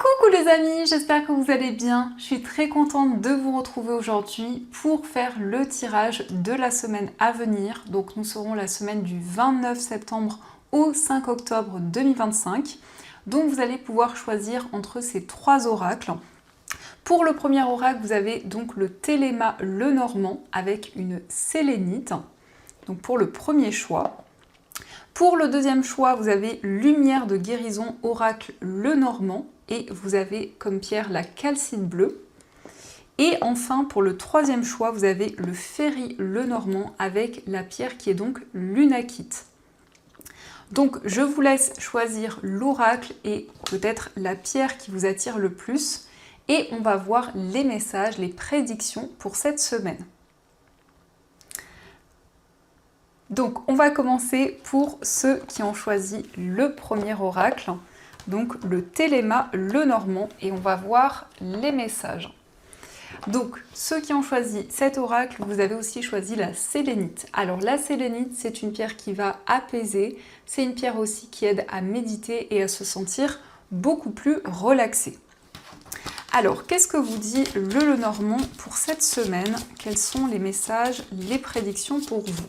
Coucou les amis, j'espère que vous allez bien. Je suis très contente de vous retrouver aujourd'hui pour faire le tirage de la semaine à venir. Donc nous serons la semaine du 29 septembre au 5 octobre 2025. Donc vous allez pouvoir choisir entre ces trois oracles. Pour le premier oracle, vous avez donc le Téléma Lenormand avec une sélénite. Donc pour le premier choix. Pour le deuxième choix, vous avez Lumière de guérison oracle Lenormand et vous avez comme pierre la calcite bleue. Et enfin, pour le troisième choix, vous avez le Ferry Lenormand avec la pierre qui est donc l'unakite. Donc je vous laisse choisir l'oracle et peut-être la pierre qui vous attire le plus et on va voir les messages, les prédictions pour cette semaine. Donc on va commencer pour ceux qui ont choisi le premier oracle, donc le Téléma Lenormand, et on va voir les messages. Donc ceux qui ont choisi cet oracle, vous avez aussi choisi la sélénite. Alors la sélénite, c'est une pierre qui va apaiser, c'est une pierre aussi qui aide à méditer et à se sentir beaucoup plus relaxé. Alors, qu'est-ce que vous dit le Lenormand pour cette semaine? Quels sont les messages, les prédictions pour vous?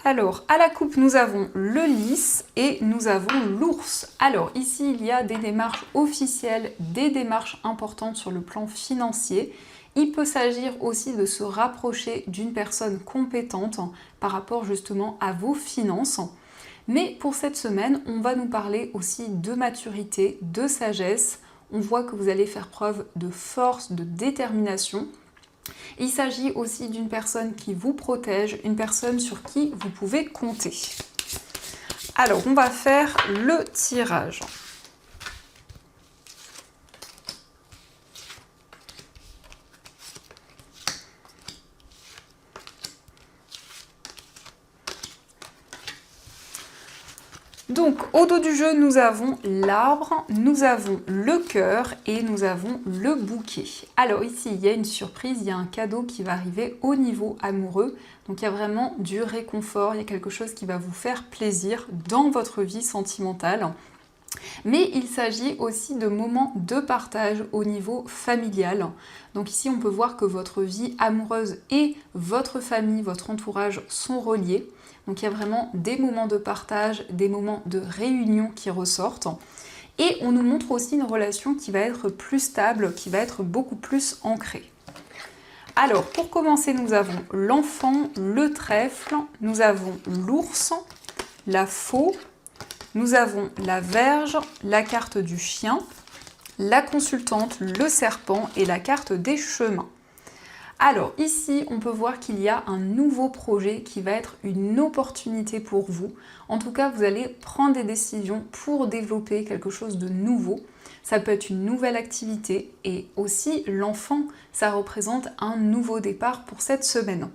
Alors, à la coupe, nous avons le lys et nous avons l'ours. Alors, ici, il y a des démarches officielles, des démarches importantes sur le plan financier. Il peut s'agir aussi de se rapprocher d'une personne compétente par rapport justement à vos finances. Mais pour cette semaine, on va nous parler aussi de maturité, de sagesse. On voit que vous allez faire preuve de force, de détermination. Il s'agit aussi d'une personne qui vous protège, une personne sur qui vous pouvez compter. Alors, on va faire le tirage. Donc, au dos du jeu, nous avons l'arbre, nous avons le cœur et nous avons le bouquet. Alors ici, il y a une surprise, il y a un cadeau qui va arriver au niveau amoureux. Donc il y a vraiment du réconfort, il y a quelque chose qui va vous faire plaisir dans votre vie sentimentale. Mais il s'agit aussi de moments de partage au niveau familial. Donc ici, on peut voir que votre vie amoureuse et votre famille, votre entourage sont reliés. Donc il y a vraiment des moments de partage, des moments de réunion qui ressortent. Et on nous montre aussi une relation qui va être plus stable, qui va être beaucoup plus ancrée. Alors, pour commencer, nous avons l'enfant, le trèfle, nous avons l'ours, la faux, nous avons la Vierge, la carte du chien, la consultante, le serpent et la carte des chemins. Alors ici, on peut voir qu'il y a un nouveau projet qui va être une opportunité pour vous. En tout cas, vous allez prendre des décisions pour développer quelque chose de nouveau. Ça peut être une nouvelle activité et aussi l'enfant, ça représente un nouveau départ pour cette semaine.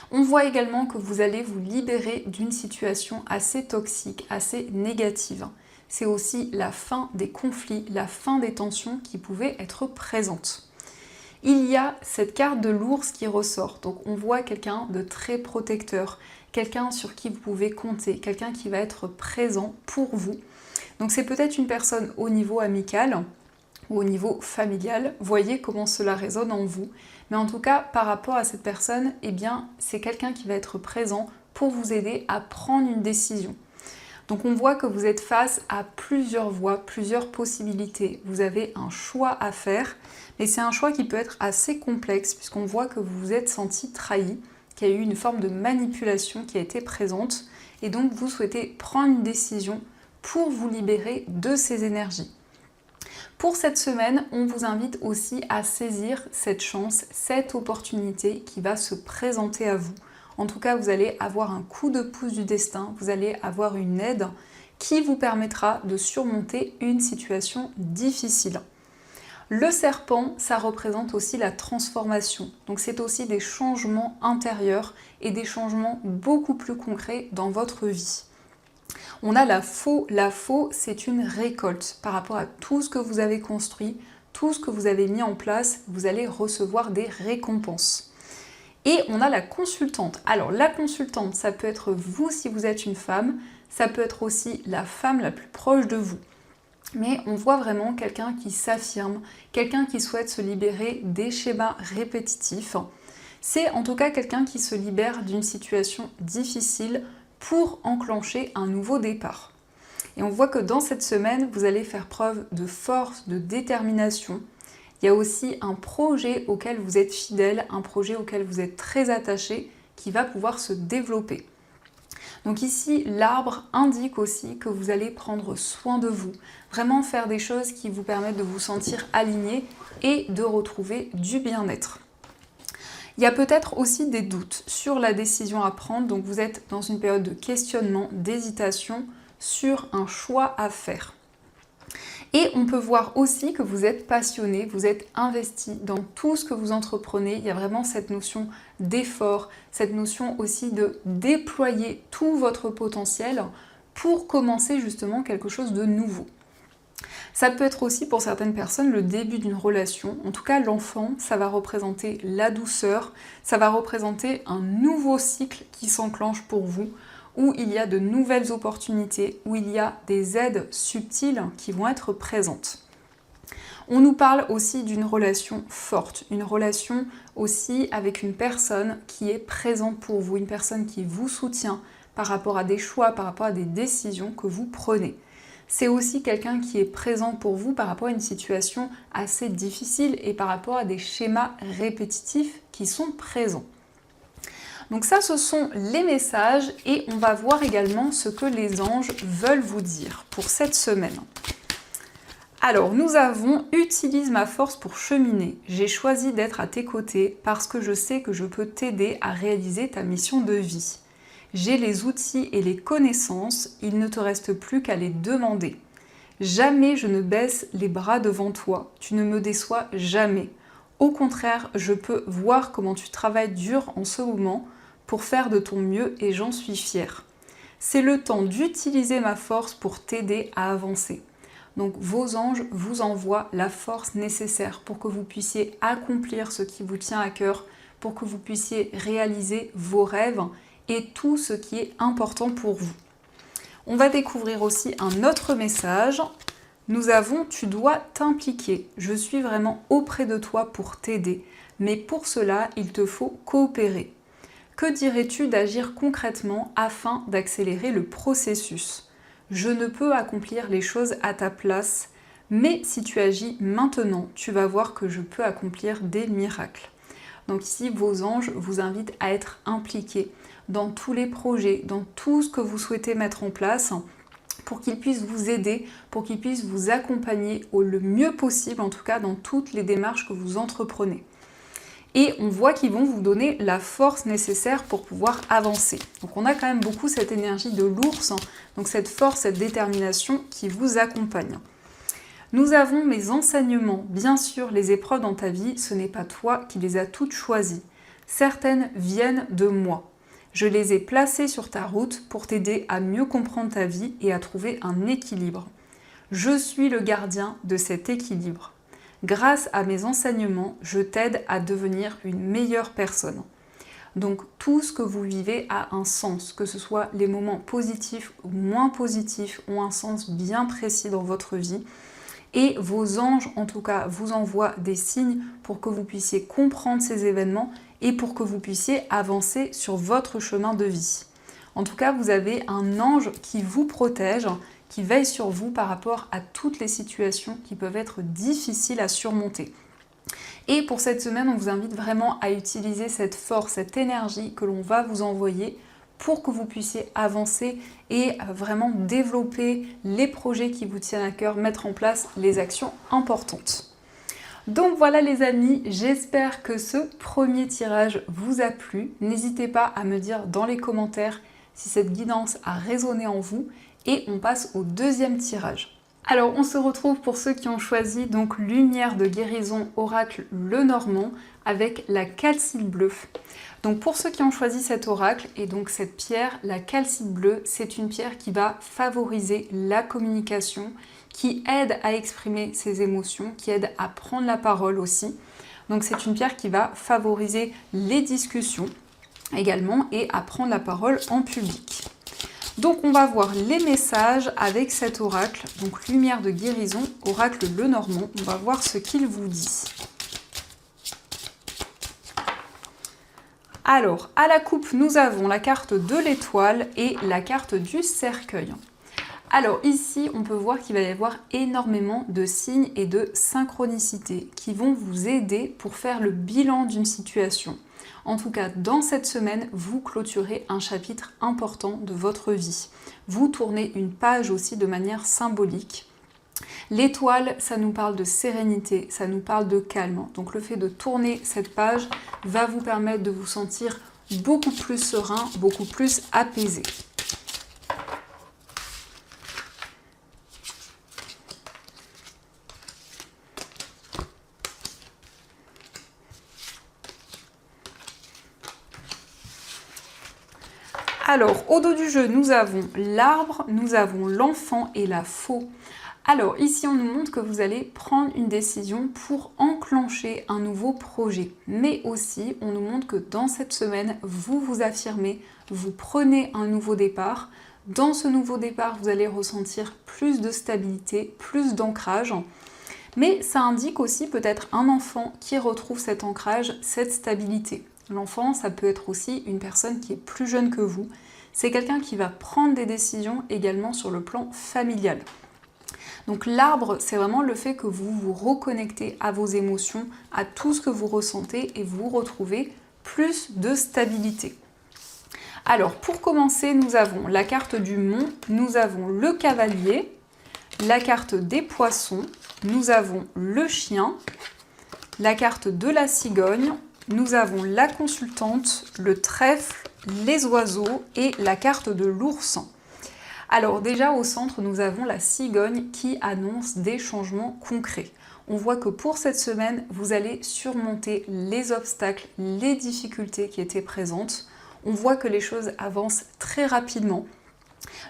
On voit également que vous allez vous libérer d'une situation assez toxique, assez négative. C'est aussi la fin des conflits, la fin des tensions qui pouvaient être présentes. Il y a cette carte de l'ours qui ressort, donc on voit quelqu'un de très protecteur, quelqu'un sur qui vous pouvez compter, quelqu'un qui va être présent pour vous. Donc c'est peut-être une personne au niveau amical ou au niveau familial, voyez comment cela résonne en vous. Mais en tout cas, par rapport à cette personne, eh bien, c'est quelqu'un qui va être présent pour vous aider à prendre une décision. Donc on voit que vous êtes face à plusieurs voies, plusieurs possibilités. Vous avez un choix à faire, mais c'est un choix qui peut être assez complexe puisqu'on voit que vous vous êtes senti trahi, qu'il y a eu une forme de manipulation qui a été présente et donc vous souhaitez prendre une décision pour vous libérer de ces énergies. Pour cette semaine, on vous invite aussi à saisir cette chance, cette opportunité qui va se présenter à vous. En tout cas, vous allez avoir un coup de pouce du destin, vous allez avoir une aide qui vous permettra de surmonter une situation difficile. Le serpent, ça représente aussi la transformation. Donc c'est aussi des changements intérieurs et des changements beaucoup plus concrets dans votre vie. On a la faux. La faux, c'est une récolte par rapport à tout ce que vous avez construit, tout ce que vous avez mis en place, vous allez recevoir des récompenses. Et on a la consultante. Alors la consultante, ça peut être vous si vous êtes une femme, ça peut être aussi la femme la plus proche de vous. Mais on voit vraiment quelqu'un qui s'affirme, quelqu'un qui souhaite se libérer des schémas répétitifs. C'est en tout cas quelqu'un qui se libère d'une situation difficile pour enclencher un nouveau départ. Et on voit que dans cette semaine, vous allez faire preuve de force, de détermination. Il y a aussi un projet auquel vous êtes fidèle, un projet auquel vous êtes très attaché, qui va pouvoir se développer. Donc ici, l'arbre indique aussi que vous allez prendre soin de vous, vraiment faire des choses qui vous permettent de vous sentir aligné et de retrouver du bien-être. Il y a peut-être aussi des doutes sur la décision à prendre, donc vous êtes dans une période de questionnement, d'hésitation sur un choix à faire. Et on peut voir aussi que vous êtes passionné, vous êtes investi dans tout ce que vous entreprenez. Il y a vraiment cette notion d'effort, cette notion aussi de déployer tout votre potentiel pour commencer justement quelque chose de nouveau. Ça peut être aussi pour certaines personnes le début d'une relation. En tout cas, l'enfant, ça va représenter la douceur, ça va représenter un nouveau cycle qui s'enclenche pour vous, où il y a de nouvelles opportunités, où il y a des aides subtiles qui vont être présentes. On nous parle aussi d'une relation forte, une relation aussi avec une personne qui est présente pour vous, une personne qui vous soutient par rapport à des choix, par rapport à des décisions que vous prenez. C'est aussi quelqu'un qui est présent pour vous par rapport à une situation assez difficile et par rapport à des schémas répétitifs qui sont présents. Donc ça, ce sont les messages et on va voir également ce que les anges veulent vous dire pour cette semaine. Alors, nous avons « Utilise ma force pour cheminer. J'ai choisi d'être à tes côtés parce que je sais que je peux t'aider à réaliser ta mission de vie. J'ai les outils et les connaissances, il ne te reste plus qu'à les demander. Jamais je ne baisse les bras devant toi, tu ne me déçois jamais. Au contraire, je peux voir comment tu travailles dur en ce moment pour faire de ton mieux et j'en suis fière. C'est le temps d'utiliser ma force pour t'aider à avancer. » Donc vos anges vous envoient la force nécessaire pour que vous puissiez accomplir ce qui vous tient à cœur, pour que vous puissiez réaliser vos rêves et tout ce qui est important pour vous. On va découvrir aussi un autre message. Nous avons « Tu dois t'impliquer. Je suis vraiment auprès de toi pour t'aider. Mais pour cela, il te faut coopérer. Que dirais-tu d'agir concrètement afin d'accélérer le processus ? Je ne peux accomplir les choses à ta place, mais si tu agis maintenant, tu vas voir que je peux accomplir des miracles. » Donc ici, vos anges vous invitent à être impliqués dans tous les projets, dans tout ce que vous souhaitez mettre en place pour qu'ils puissent vous aider, pour qu'ils puissent vous accompagner le mieux possible, en tout cas dans toutes les démarches que vous entreprenez. Et on voit qu'ils vont vous donner la force nécessaire pour pouvoir avancer. Donc on a quand même beaucoup cette énergie de l'ours, donc cette force, cette détermination qui vous accompagne. Nous avons mes enseignements. Bien sûr, les épreuves dans ta vie, ce n'est pas toi qui les as toutes choisies. Certaines viennent de moi. Je les ai placées sur ta route pour t'aider à mieux comprendre ta vie et à trouver un équilibre. Je suis le gardien de cet équilibre. Grâce à mes enseignements, je t'aide à devenir une meilleure personne. Donc tout ce que vous vivez a un sens, que ce soit les moments positifs ou moins positifs, ont un sens bien précis dans votre vie. Et vos anges, en tout cas, vous envoient des signes pour que vous puissiez comprendre ces événements et pour que vous puissiez avancer sur votre chemin de vie. En tout cas, vous avez un ange qui vous protège, qui veille sur vous par rapport à toutes les situations qui peuvent être difficiles à surmonter. Et pour cette semaine, on vous invite vraiment à utiliser cette force, cette énergie que l'on va vous envoyer pour que vous puissiez avancer et vraiment développer les projets qui vous tiennent à cœur, mettre en place les actions importantes. Donc voilà les amis, j'espère que ce premier tirage vous a plu. N'hésitez pas à me dire dans les commentaires si cette guidance a résonné en vous et on passe au deuxième tirage. Alors on se retrouve pour ceux qui ont choisi donc Lumière de guérison oracle Lenormand avec la calcite bleue. Donc pour ceux qui ont choisi cet oracle et donc cette pierre, la calcite bleue, c'est une pierre qui va favoriser la communication, qui aide à exprimer ses émotions, qui aide à prendre la parole aussi. Donc c'est une pierre qui va favoriser les discussions également et à prendre la parole en public. Donc on va voir les messages avec cet oracle, donc lumière de guérison, oracle Lenormand. On va voir ce qu'il vous dit. Alors, à la coupe, nous avons la carte de l'étoile et la carte du cercueil. Alors ici, on peut voir qu'il va y avoir énormément de signes et de synchronicités qui vont vous aider pour faire le bilan d'une situation. En tout cas, dans cette semaine, vous clôturez un chapitre important de votre vie. Vous tournez une page aussi de manière symbolique. L'étoile, ça nous parle de sérénité, ça nous parle de calme. Donc le fait de tourner cette page va vous permettre de vous sentir beaucoup plus serein, beaucoup plus apaisé. Alors, au dos du jeu, nous avons l'arbre, nous avons l'enfant et la faux. Alors, ici, on nous montre que vous allez prendre une décision pour enclencher un nouveau projet. Mais aussi, on nous montre que dans cette semaine, vous vous affirmez, vous prenez un nouveau départ. Dans ce nouveau départ, vous allez ressentir plus de stabilité, plus d'ancrage. Mais ça indique aussi peut-être un enfant qui retrouve cet ancrage, cette stabilité. L'enfant, ça peut être aussi une personne qui est plus jeune que vous. C'est quelqu'un qui va prendre des décisions également sur le plan familial. Donc l'arbre, c'est vraiment le fait que vous vous reconnectez à vos émotions, à tout ce que vous ressentez et vous retrouvez plus de stabilité. Alors pour commencer, nous avons la carte du mont, nous avons le cavalier, la carte des poissons, nous avons le chien, la carte de la cigogne, nous avons la consultante, le trèfle, les oiseaux et la carte de l'ours. Alors déjà au centre, nous avons la cigogne qui annonce des changements concrets. On voit que pour cette semaine, vous allez surmonter les obstacles, les difficultés qui étaient présentes. On voit que les choses avancent très rapidement.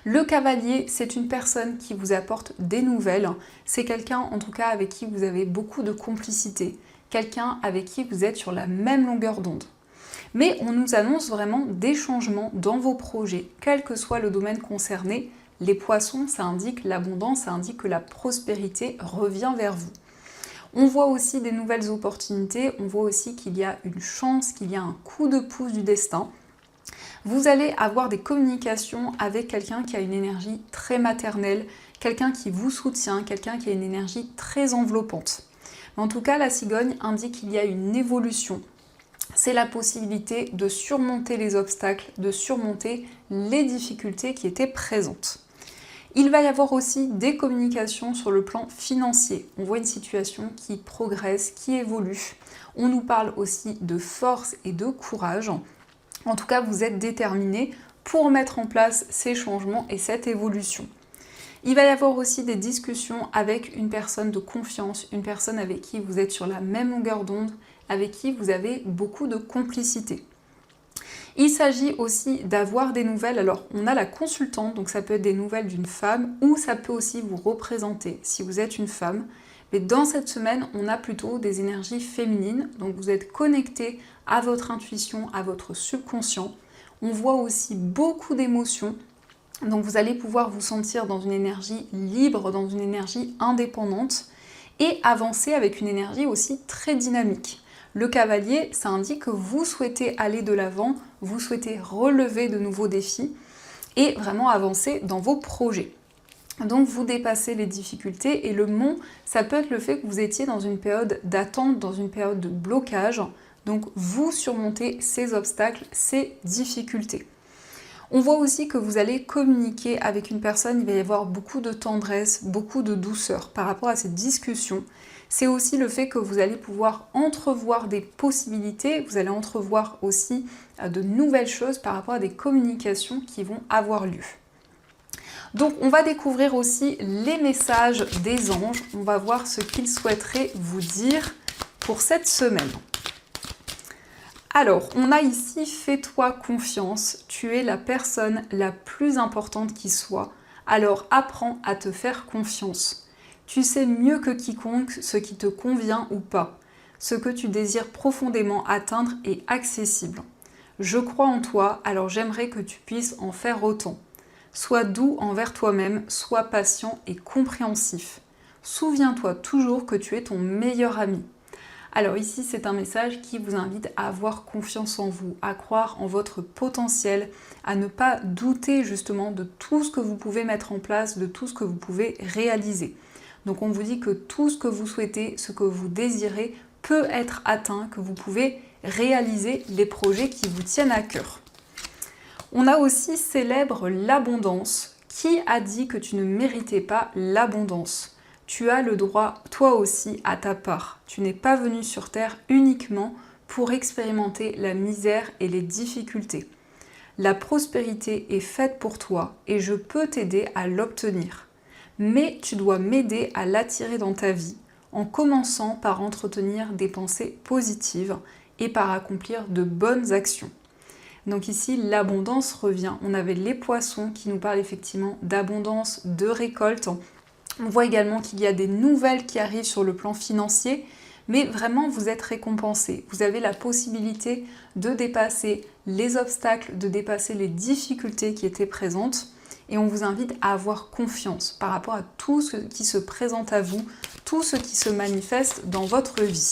Le cavalier, c'est une personne qui vous apporte des nouvelles. C'est quelqu'un en tout cas avec qui vous avez beaucoup de complicité. Quelqu'un avec qui vous êtes sur la même longueur d'onde. Mais on nous annonce vraiment des changements dans vos projets, quel que soit le domaine concerné. Les poissons, ça indique l'abondance, ça indique que la prospérité revient vers vous. On voit aussi des nouvelles opportunités, on voit aussi qu'il y a une chance, qu'il y a un coup de pouce du destin. Vous allez avoir des communications avec quelqu'un qui a une énergie très maternelle, quelqu'un qui vous soutient, quelqu'un qui a une énergie très enveloppante. En tout cas, la cigogne indique qu'il y a une évolution. C'est la possibilité de surmonter les obstacles, de surmonter les difficultés qui étaient présentes. Il va y avoir aussi des communications sur le plan financier. On voit une situation qui progresse, qui évolue. On nous parle aussi de force et de courage. En tout cas, vous êtes déterminé pour mettre en place ces changements et cette évolution. Il va y avoir aussi des discussions avec une personne de confiance, une personne avec qui vous êtes sur la même longueur d'onde, avec qui vous avez beaucoup de complicité. Il s'agit aussi d'avoir des nouvelles. Alors, on a la consultante, donc ça peut être des nouvelles d'une femme, ou ça peut aussi vous représenter si vous êtes une femme. Mais dans cette semaine, on a plutôt des énergies féminines, donc vous êtes connecté à votre intuition, à votre subconscient. On voit aussi beaucoup d'émotions. Donc vous allez pouvoir vous sentir dans une énergie libre, dans une énergie indépendante et avancer avec une énergie aussi très dynamique. Le cavalier, ça indique que vous souhaitez aller de l'avant, vous souhaitez relever de nouveaux défis et vraiment avancer dans vos projets. Donc vous dépassez les difficultés et le mont, ça peut être le fait que vous étiez dans une période d'attente, dans une période de blocage. Donc vous surmontez ces obstacles, ces difficultés. On voit aussi que vous allez communiquer avec une personne, il va y avoir beaucoup de tendresse, beaucoup de douceur par rapport à cette discussion. C'est aussi le fait que vous allez pouvoir entrevoir des possibilités, vous allez entrevoir aussi de nouvelles choses par rapport à des communications qui vont avoir lieu. Donc on va découvrir aussi les messages des anges, on va voir ce qu'ils souhaiteraient vous dire pour cette semaine. Alors, on a ici « Fais-toi confiance, tu es la personne la plus importante qui soit, alors apprends à te faire confiance. Tu sais mieux que quiconque ce qui te convient ou pas. Ce que tu désires profondément atteindre est accessible. Je crois en toi, alors j'aimerais que tu puisses en faire autant. Sois doux envers toi-même, sois patient et compréhensif. Souviens-toi toujours que tu es ton meilleur ami. Alors ici, c'est un message qui vous invite à avoir confiance en vous, à croire en votre potentiel, à ne pas douter justement de tout ce que vous pouvez mettre en place, de tout ce que vous pouvez réaliser. Donc on vous dit que tout ce que vous souhaitez, ce que vous désirez peut être atteint, que vous pouvez réaliser les projets qui vous tiennent à cœur. On a aussi célèbre l'abondance. Qui a dit que tu ne méritais pas l'abondance ? Tu as le droit, toi aussi, à ta part. Tu n'es pas venu sur Terre uniquement pour expérimenter la misère et les difficultés. La prospérité est faite pour toi et je peux t'aider à l'obtenir. Mais tu dois m'aider à l'attirer dans ta vie en commençant par entretenir des pensées positives et par accomplir de bonnes actions. Donc ici, l'abondance revient. On avait les poissons qui nous parlent effectivement d'abondance, de récolte. On voit également qu'il y a des nouvelles qui arrivent sur le plan financier, mais vraiment vous êtes récompensé. Vous avez la possibilité de dépasser les obstacles, de dépasser les difficultés qui étaient présentes. Et on vous invite à avoir confiance par rapport à tout ce qui se présente à vous, tout ce qui se manifeste dans votre vie.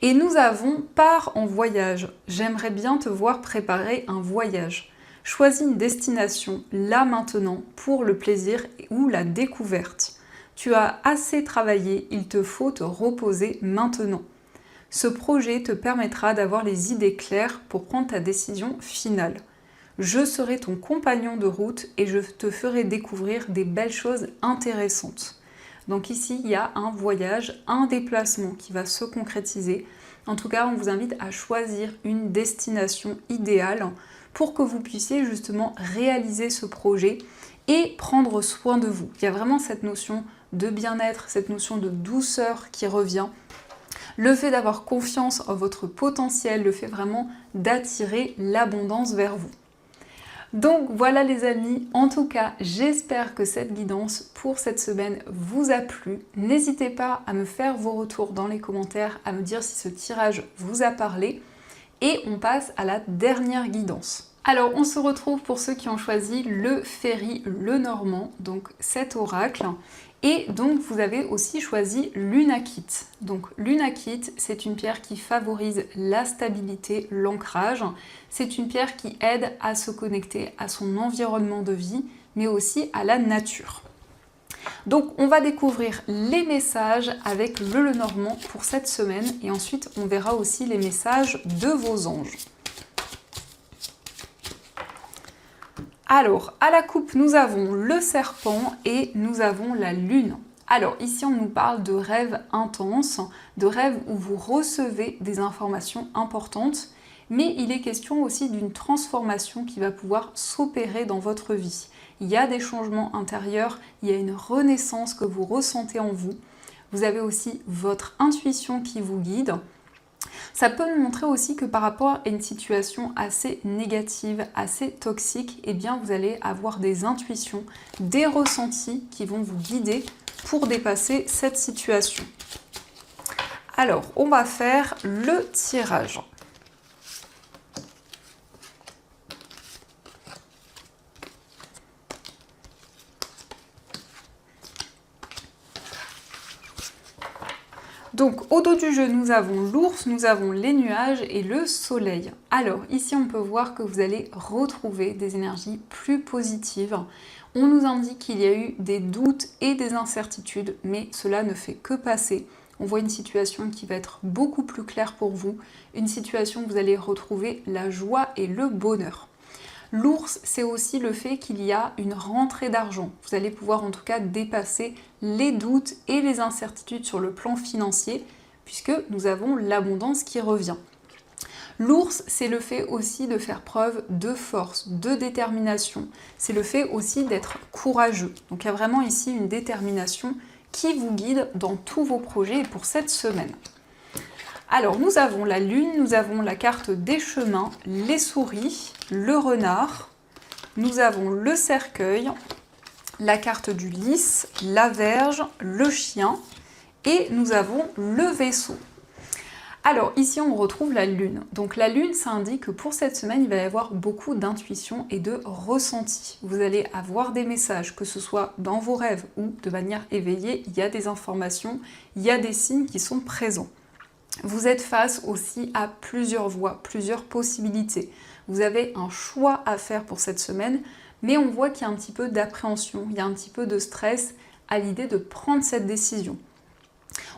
Et nous avons pars en voyage. J'aimerais bien te voir préparer un voyage. Choisis une destination là maintenant pour le plaisir ou la découverte. Tu as assez travaillé, il te faut te reposer maintenant. Ce projet te permettra d'avoir les idées claires pour prendre ta décision finale. Je serai ton compagnon de route et je te ferai découvrir des belles choses intéressantes. Donc ici, il y a un voyage, un déplacement qui va se concrétiser. En tout cas, on vous invite à choisir une destination idéale pour que vous puissiez justement réaliser ce projet et prendre soin de vous. Il y a vraiment cette notion de bien-être, cette notion de douceur qui revient. Le fait d'avoir confiance en votre potentiel, le fait vraiment d'attirer l'abondance vers vous. Donc voilà les amis, en tout cas j'espère que cette guidance pour cette semaine vous a plu. N'hésitez pas à me faire vos retours dans les commentaires, à me dire si ce tirage vous a parlé. Et on passe à la dernière guidance. Alors on se retrouve pour ceux qui ont choisi le Ferry Lenormand, donc cet oracle. Et donc vous avez aussi choisi l'Unakit. Donc l'Unakit, c'est une pierre qui favorise la stabilité, l'ancrage. C'est une pierre qui aide à se connecter à son environnement de vie, mais aussi à la nature. Donc on va découvrir les messages avec le Lenormand pour cette semaine et ensuite on verra aussi les messages de vos anges. Alors, à la coupe, nous avons le serpent et nous avons la lune. Alors, ici, on nous parle de rêves intenses, de rêves où vous recevez des informations importantes, mais il est question aussi d'une transformation qui va pouvoir s'opérer dans votre vie. Il y a des changements intérieurs, il y a une renaissance que vous ressentez en vous. Vous avez aussi votre intuition qui vous guide. Ça peut nous montrer aussi que par rapport à une situation assez négative, assez toxique, eh bien vous allez avoir des intuitions, des ressentis qui vont vous guider pour dépasser cette situation. Alors, on va faire le tirage. Donc au dos du jeu, nous avons l'ours, nous avons les nuages et le soleil. Alors ici, on peut voir que vous allez retrouver des énergies plus positives. On nous indique qu'il y a eu des doutes et des incertitudes, mais cela ne fait que passer. On voit une situation qui va être beaucoup plus claire pour vous, une situation où vous allez retrouver la joie et le bonheur. L'ours, c'est aussi le fait qu'il y a une rentrée d'argent. Vous allez pouvoir en tout cas dépasser les doutes et les incertitudes sur le plan financier, puisque nous avons l'abondance qui revient. L'ours, c'est le fait aussi de faire preuve de force, de détermination. C'est le fait aussi d'être courageux. Donc il y a vraiment ici une détermination qui vous guide dans tous vos projets et pour cette semaine. Alors, nous avons la lune, nous avons la carte des chemins, les souris, le renard, nous avons le cercueil, la carte du lys, la verge, le chien et nous avons le vaisseau. Alors ici on retrouve la lune. Donc la lune, ça indique que pour cette semaine, il va y avoir beaucoup d'intuition et de ressenti. Vous allez avoir des messages, que ce soit dans vos rêves ou de manière éveillée, il y a des informations, il y a des signes qui sont présents. Vous êtes face aussi à plusieurs voies, plusieurs possibilités. Vous avez un choix à faire pour cette semaine, mais on voit qu'il y a un petit peu d'appréhension, il y a un petit peu de stress à l'idée de prendre cette décision.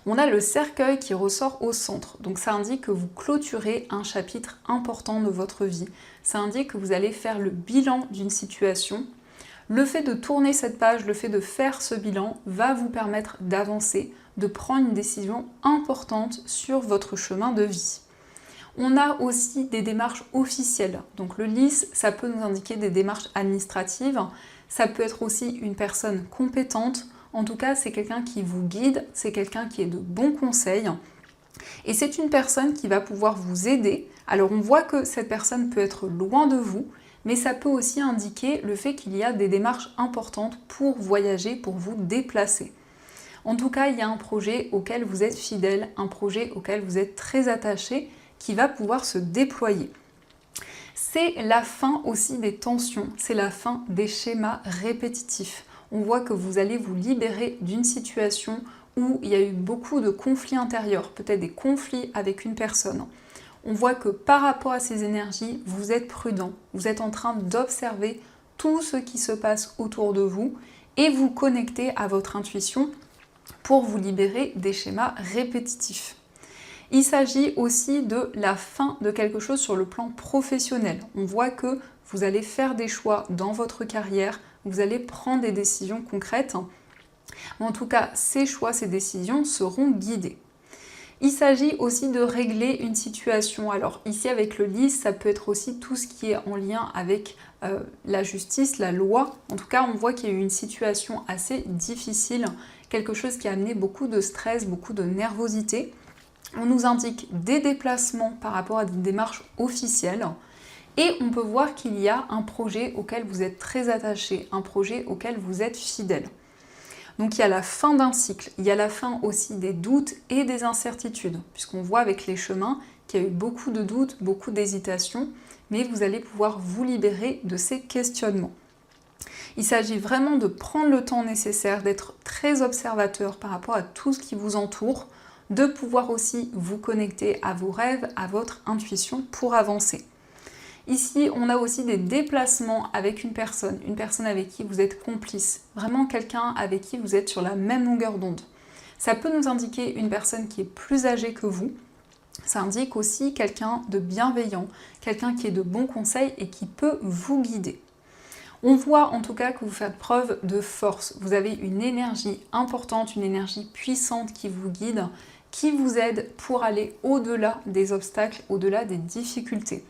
On a le cercueil qui ressort au centre, donc ça indique que vous clôturez un chapitre important de votre vie. Ça indique que vous allez faire le bilan d'une situation. Le fait de tourner cette page, le fait de faire ce bilan va vous permettre d'avancer, de prendre une décision importante sur votre chemin de vie. On a aussi des démarches officielles. Donc le lys, ça peut nous indiquer des démarches administratives. Ça peut être aussi une personne compétente. En tout cas, c'est quelqu'un qui vous guide, c'est quelqu'un qui est de bons conseils. Et c'est une personne qui va pouvoir vous aider. Alors on voit que cette personne peut être loin de vous, mais ça peut aussi indiquer le fait qu'il y a des démarches importantes pour voyager, pour vous déplacer. En tout cas, il y a un projet auquel vous êtes fidèle, un projet auquel vous êtes très attaché, qui va pouvoir se déployer. C'est la fin aussi des tensions, c'est la fin des schémas répétitifs. On voit que vous allez vous libérer d'une situation où il y a eu beaucoup de conflits intérieurs, peut-être des conflits avec une personne. On voit que par rapport à ces énergies, vous êtes prudent, vous êtes en train d'observer tout ce qui se passe autour de vous et vous connecter à votre intuition pour vous libérer des schémas répétitifs. Il s'agit aussi de la fin de quelque chose sur le plan professionnel. On voit que vous allez faire des choix dans votre carrière, vous allez prendre des décisions concrètes. En tout cas, ces choix, ces décisions seront guidées. Il s'agit aussi de régler une situation. Alors ici avec le lys, ça peut être aussi tout ce qui est en lien avec la justice, la loi. En tout cas, on voit qu'il y a eu une situation assez difficile, quelque chose qui a amené beaucoup de stress, beaucoup de nervosité. On nous indique des déplacements par rapport à des démarches officielles et on peut voir qu'il y a un projet auquel vous êtes très attaché, un projet auquel vous êtes fidèle. Donc il y a la fin d'un cycle, il y a la fin aussi des doutes et des incertitudes, puisqu'on voit avec les chemins qu'il y a eu beaucoup de doutes, beaucoup d'hésitations, mais vous allez pouvoir vous libérer de ces questionnements. Il s'agit vraiment de prendre le temps nécessaire, d'être très observateur par rapport à tout ce qui vous entoure, de pouvoir aussi vous connecter à vos rêves, à votre intuition pour avancer. Ici, on a aussi des déplacements avec une personne avec qui vous êtes complice, vraiment quelqu'un avec qui vous êtes sur la même longueur d'onde. Ça peut nous indiquer une personne qui est plus âgée que vous. Ça indique aussi quelqu'un de bienveillant, quelqu'un qui est de bons conseils et qui peut vous guider. On voit en tout cas que vous faites preuve de force. Vous avez une énergie importante, une énergie puissante qui vous guide, qui vous aide pour aller au-delà des obstacles, au-delà des difficultés.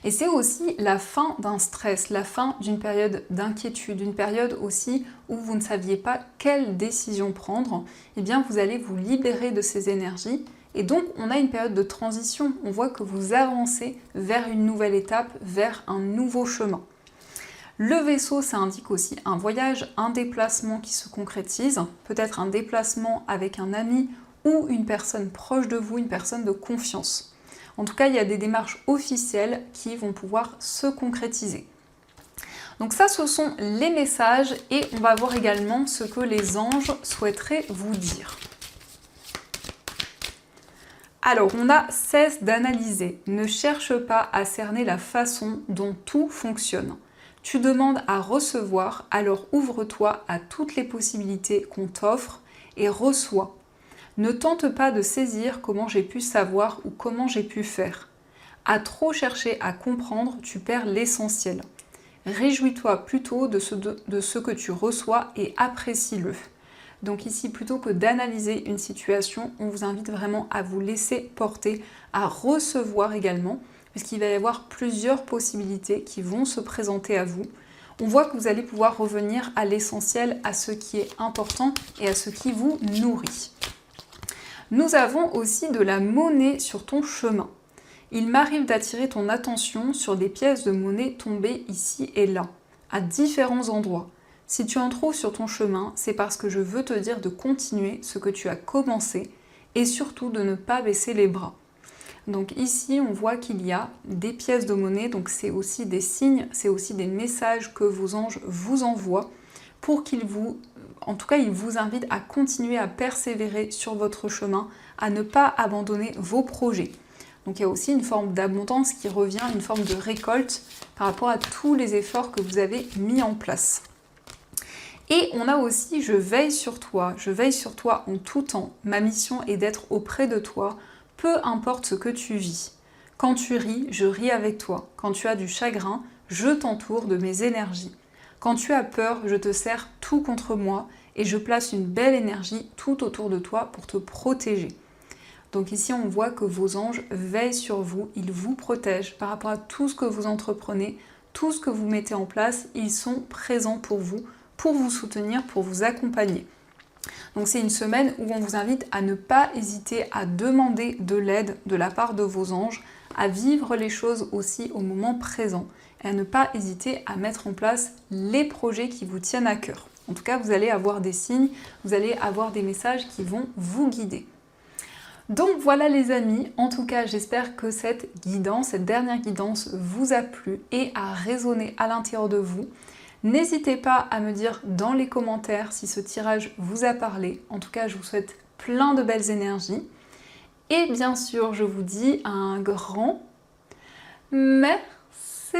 Et c'est aussi la fin d'un stress, la fin d'une période d'inquiétude, une période aussi où vous ne saviez pas quelle décision prendre. Eh bien, vous allez vous libérer de ces énergies. Et donc, on a une période de transition. On voit que vous avancez vers une nouvelle étape, vers un nouveau chemin. Le vaisseau, ça indique aussi un voyage, un déplacement qui se concrétise, peut-être un déplacement avec un ami ou une personne proche de vous, une personne de confiance. En tout cas, il y a des démarches officielles qui vont pouvoir se concrétiser. Donc ça, ce sont les messages et on va voir également ce que les anges souhaiteraient vous dire. Alors, on a cesse d'analyser. Ne cherche pas à cerner la façon dont tout fonctionne. Tu demandes à recevoir, alors ouvre-toi à toutes les possibilités qu'on t'offre et reçois. Ne tente pas de saisir comment j'ai pu savoir ou comment j'ai pu faire. À trop chercher à comprendre, tu perds l'essentiel. Réjouis-toi plutôt de ce que tu reçois et apprécie-le. Donc ici, plutôt que d'analyser une situation, on vous invite vraiment à vous laisser porter, à recevoir également, puisqu'il va y avoir plusieurs possibilités qui vont se présenter à vous. On voit que vous allez pouvoir revenir à l'essentiel, à ce qui est important et à ce qui vous nourrit. Nous avons aussi de la monnaie sur ton chemin. Il m'arrive d'attirer ton attention sur des pièces de monnaie tombées ici et là, à différents endroits. Si tu en trouves sur ton chemin, c'est parce que je veux te dire de continuer ce que tu as commencé, et surtout de ne pas baisser les bras. Donc ici, on voit qu'il y a des pièces de monnaie, donc c'est aussi des signes, c'est aussi des messages que vos anges vous envoient pour qu'ils vous, en tout cas, ils vous invitent à continuer à persévérer sur votre chemin, à ne pas abandonner vos projets. Donc il y a aussi une forme d'abondance qui revient, une forme de récolte par rapport à tous les efforts que vous avez mis en place. Et on a aussi « je veille sur toi en tout temps, ma mission est d'être auprès de toi, peu importe ce que tu vis. Quand tu ris, je ris avec toi. Quand tu as du chagrin, je t'entoure de mes énergies. Quand tu as peur, je te serre tout contre moi et je place une belle énergie tout autour de toi pour te protéger. » Donc ici, on voit que vos anges veillent sur vous, ils vous protègent par rapport à tout ce que vous entreprenez, tout ce que vous mettez en place, ils sont présents pour vous soutenir, pour vous accompagner. Donc c'est une semaine où on vous invite à ne pas hésiter à demander de l'aide de la part de vos anges, à vivre les choses aussi au moment présent et à ne pas hésiter à mettre en place les projets qui vous tiennent à cœur. En tout cas, vous allez avoir des signes, vous allez avoir des messages qui vont vous guider. Donc voilà les amis, en tout cas j'espère que cette guidance, cette dernière guidance vous a plu et a résonné à l'intérieur de vous. N'hésitez pas à me dire dans les commentaires si ce tirage vous a parlé. En tout cas, je vous souhaite plein de belles énergies. Et bien sûr, je vous dis un grand merci.